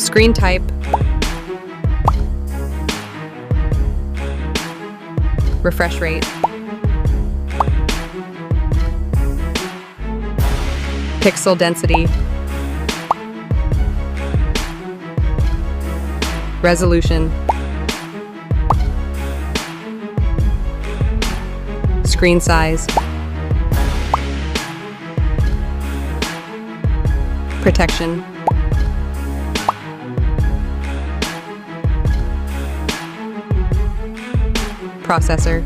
Screen type. Refresh rate. Pixel density. Resolution. Screen size. Protection. Processor.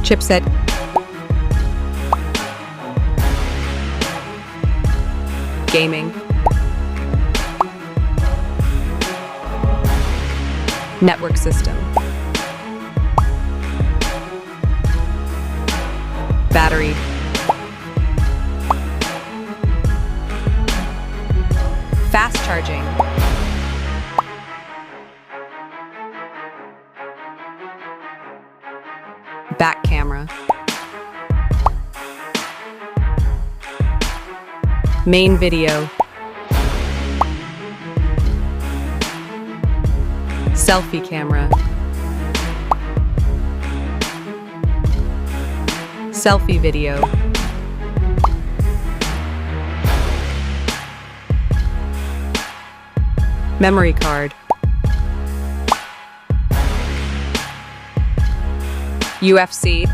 Chipset. Gaming. Network system. Battery. Fast charging. Back camera. Main video. Selfie camera. Selfie video. Memory card. UFC.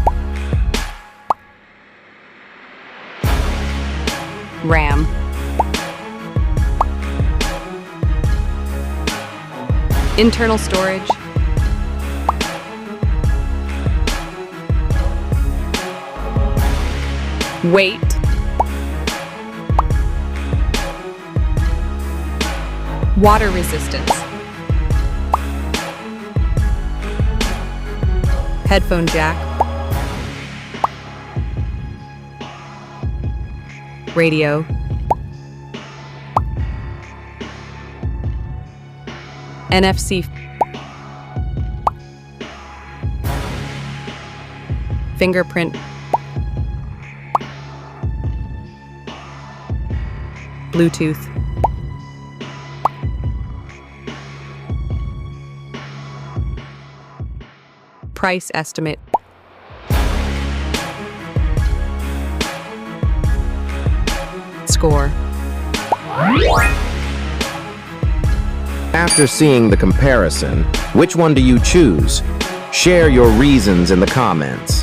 RAM. Internal storage. Weight. Water resistance. Headphone jack. Radio. NFC. Fingerprint. Bluetooth. Price estimate. Score. After seeing the comparison, which one do you choose? Share your reasons in the comments.